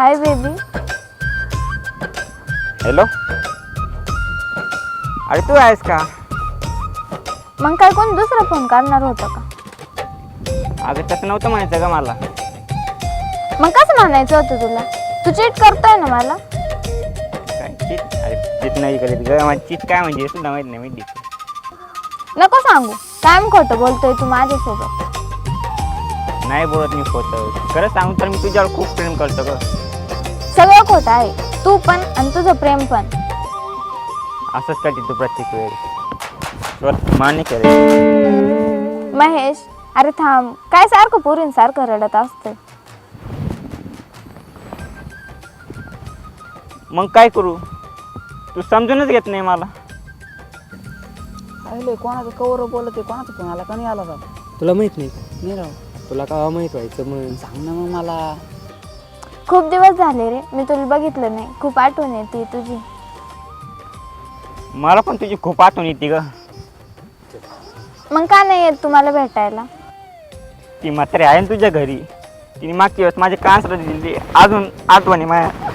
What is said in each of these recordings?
Hi baby. Hello. अरे तू आहेस का? मग काय कोण दुसरा फोन करणार होतं का? अगं तसं नव्हतं म्हणायचं का मला. मग कसं म्हणायचं होतं तुला? तू चीट करतोय ना मला. काय चीट? अरे चीट नाही करीत ग. चीट काय म्हणजे सुद्धा माहित नाही माहिती. नको सांगू, कायम खोटं बोलतोय तू माझ्यासोबत. नाही बोलत मी खोटं. खरं सांगू तर मी तुझ्यावर खूप प्रेम करतो ग. सगळं खोटं आहे, तू पण आणि तुझं प्रेम पण. असंच करते तू प्रत्येक वेळेस. मान्य करे. महेश, अरे थांब, काय सारखं पोरींसारखं रडत असतं. मग काय करू? तू समजूनच घेत नाही मला. अरे कोणाचं कवर बोलत आहे, कोणाचं फोन आला का नाही आला का? तुला माहित नाही? नाही राव. तुला का माहित व्हायचं मग? सांग ना मग मला. खूप दिवस झाले रे, मी तुला बघितलं नाही. खूप आठवण येते तुझी. मला पण तुझी खूप आठवण येते ग. मग का नाही येत तुम्हाला भेटायला? ती म्हातारी आहे ना तुझ्या घरी, तिने मागच्या वेळेस माझे कांसर दिली. अजून आठवणी माझ्या.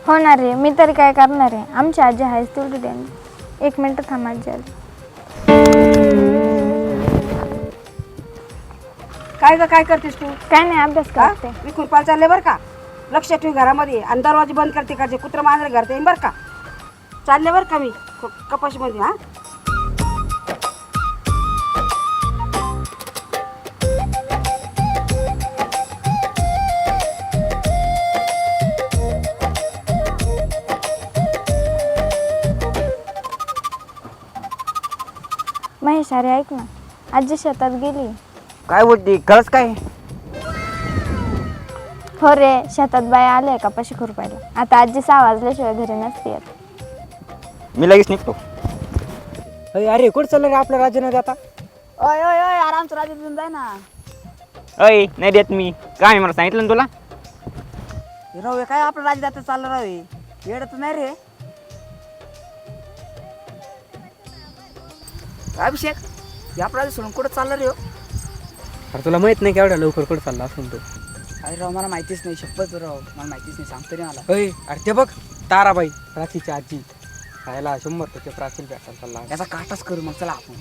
होणार रे, मी तरी काय करणार आहे. आमची आजी आहेच तेवढी. एक मिनिट थांब, आजी आली. काय करतेस तू? काय नाही, अभ्यास करते. मी खुरपाल चालले बरं का. लक्ष ठेव घरामध्ये आणि दरवाजे बंद करते का? जे कुत्र मांजर घरात येईन बरं का. चालले बरं का मी कपाशीमध्ये. हा महेश, अरे ऐक ना, आजी शेतात गेली. काय बोलते? खरंच काय? हो रे, शेतात बाया आल्या का कपाशी खुरपायला. आता आजी 6 वाजल्याशिवाय घरी नसते येत. मी लगेच निघतो. अरे कुठं चाललं रे आपल्या राज्याने आता? ओय ओय ओय, आरामचं राजा देऊन जाय ना. अय नाही देत मी. काय मला सांगितलं ना तुला. राव काय आपलं राजा जातं चाललं राव. येडत नाही रे. अभिषेक, हे आपला राजा सोडून कुठं चाललं रे हो? अरे तुला माहित नाही का एवढ्या लवकर कुठं चालला असून तो? अरे राव मला माहितीच नाही. शपथ राव मला माहितीच नाही. सांगतो रे मला. अरे ते बघ, ताराबाई, प्राचीची आजी. खायला 100% प्राचीन भेटायला चालला. याचा काटाच करू मग. चला आपण.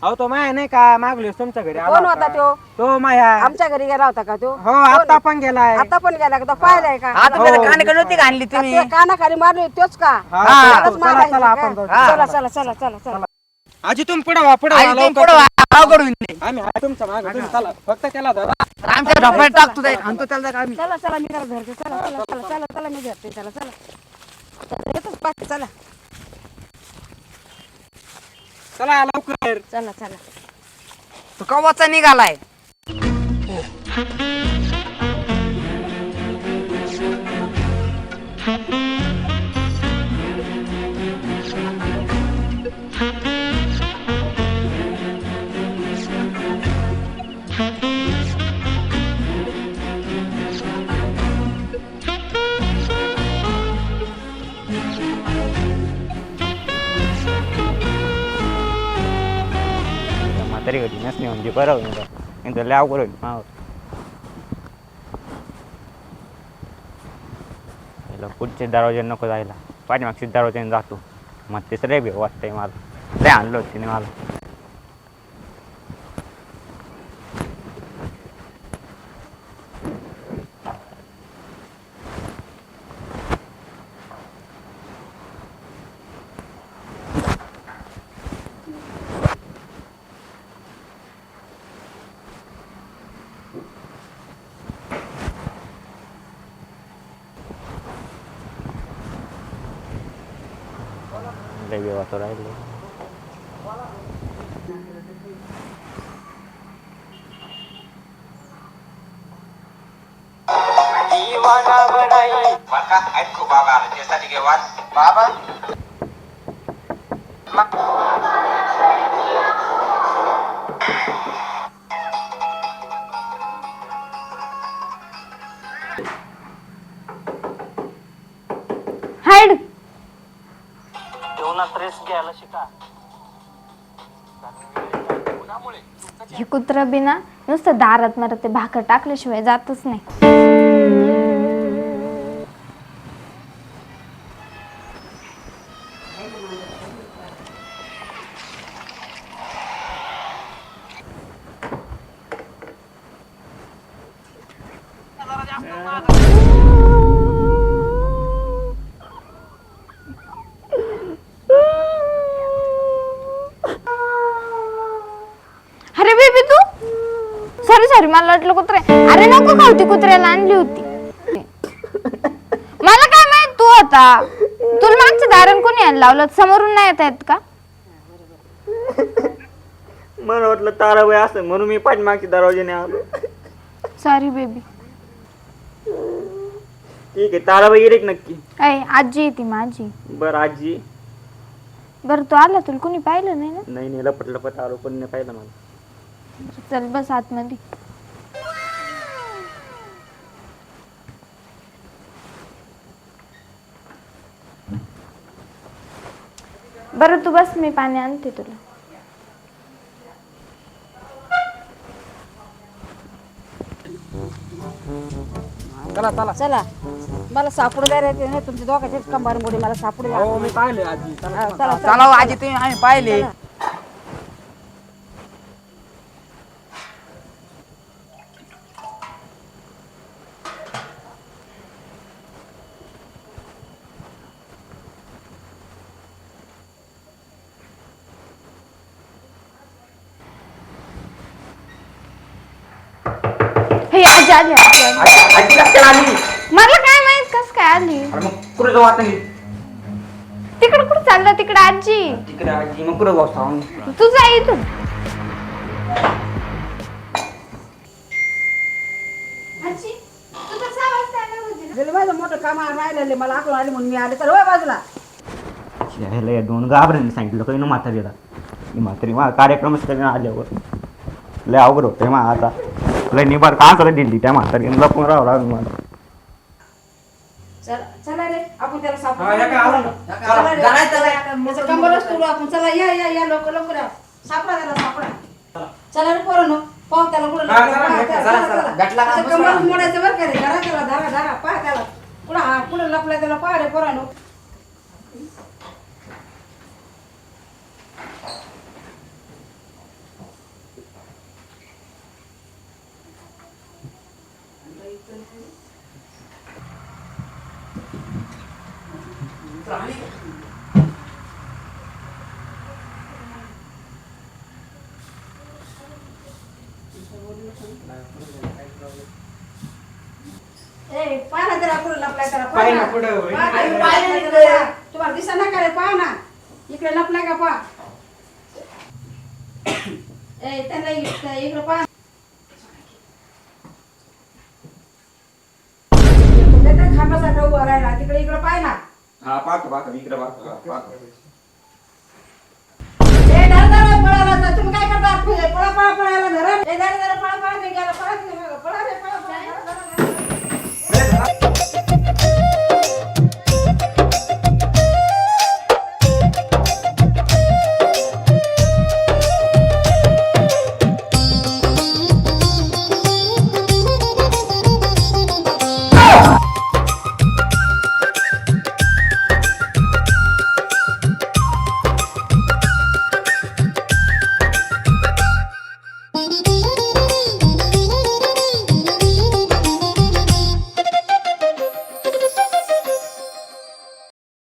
अहो तो माया नाही का मागलीस तुमच्या घरी आला कोण होता तो? तो माया. आमच्या घरी गेला होता का तो? हो आता पण गेलाय. आता पण गेला का? तो पाहिलाय का? आणली कानाखाली मारली तोच का? हा, त्यालाच चला, मारायचं चला, का? आपण जाऊ. चला चला चला चला चला. आजी तुम्ही पुढे व्हा, पुढे व्हा, लवकर. आम्ही आहे तुमच्या मागे. तुम्ही चला, फक्त त्याला धरा. चला चला मी त्याला धरते. चला चला चला चला चला मी धरते. चला चला येतोच बाकी. चला चला लवकर. चला चला. तो कवाचा निघालाय. म्हातारी घरी नसणे म्हणजे बरं होईल. नाही तर लय अवघड होईल मावर. पुढचे दरवाजे नको जायला, पाठीमागचे दरवाज्याने जातो. मग तिसरे बी वाटतंय मला. लय आणलं होतं तिने मला. लय बेवाचं राहिले. हाईड. हे कुत्र बिना नुसतं दारात मला ते भाकर टाकल्याशिवाय जातच नाही. अरे बेबी तू सॉरी सॉरी मला वाटलं कुत्रे. अरे नको खाऊ ती कुत्र्याला आणली होती. मला काय माहित तू होता. तुला मागच्या दारण कोणी यायला लावलं समोरून नाही येत का? मला वाटलं ताराबाई असं म्हणून मी पाठीमागच्या दरवाजाने आलो. Sorry baby. ठीक आहे ताराबाई येईल एक नक्की. अय आजी येते माझी. बरं आजी. बरं तू आला तुला कोणी पाहिलं नाही ना? नाही नाही लपट लपट आलो पण नाही पाहिलं मला. चल बस आतमध्ये. बरं तू बस मी पाणी आणते तुला. चला चला. चला मला सापडू द्या रे नाही तुमच्या दोघांचे कंबार मोडी मला सापडू द्या. हो मी पाहिले आजी. हा, चला चला हो आजी तुम्ही आम्ही पाहिले. हे आजी आली आली. मला काय माहित कस काय आली. कुठे जाऊ आता मी? तिकडे कुठं चाललं तिकडे आजी. तिकडे आजी मग कुठे जाऊ? तू जा इथून. गेले माझं मोठं काम राहिलेले मला आठवण आली म्हणून मी आले. तर होय बाजूला या दोन घाबरांनी सांगितलं काही ना म्हातारीला. ही म्हातारी मा कार्यक्रमच कमी आल्यावर लय अवघड होतंय मा आता. लय निबार का करत दिली त्या म्हातारीने लपून राहावं लागलं मला. चला चला रे आपण त्याला सापडू. हा, या काय आलं ना? चला रे. जाणार चला. त्याचं कंबरच तोडू आपण. चला या या या लवकर लवकर या. सापडा त्याला सापडा. चला रे पोरांनो पाहू त्याला कुठं हा, लपलं. चला, पहा, चला, चला, चला. चला. गटला का त्याचं बसवा. कंबरच मोडायचं बरं का रे. धरा त्याला धरा धरा पहा त्याला कुठं हा कुठं लपलाय त्याला पहा रे पोरांनो. ए पहा ना त्याला कुठं लपलाय त्याला पाही ना कुठं होय. पहा, आम्ही पहा, पाहिलं इकडे तिकडे. पहा. तुम्हाला दिसा ना का रे पहा ना इकडे लपलाय का पहा. ए त्याला इकडे पहा. त्याच्या खांबासाठी उभा राहिला तिकडे इकडे पाय ना. हा पाहतो पाहतो इकडे पाहतो. ए धर धर पळाला तर तुम्ही काय करता पळा पळा पळायला धरा. ए धर धर पळा पळा ते गेला पळा रे पळा पळा.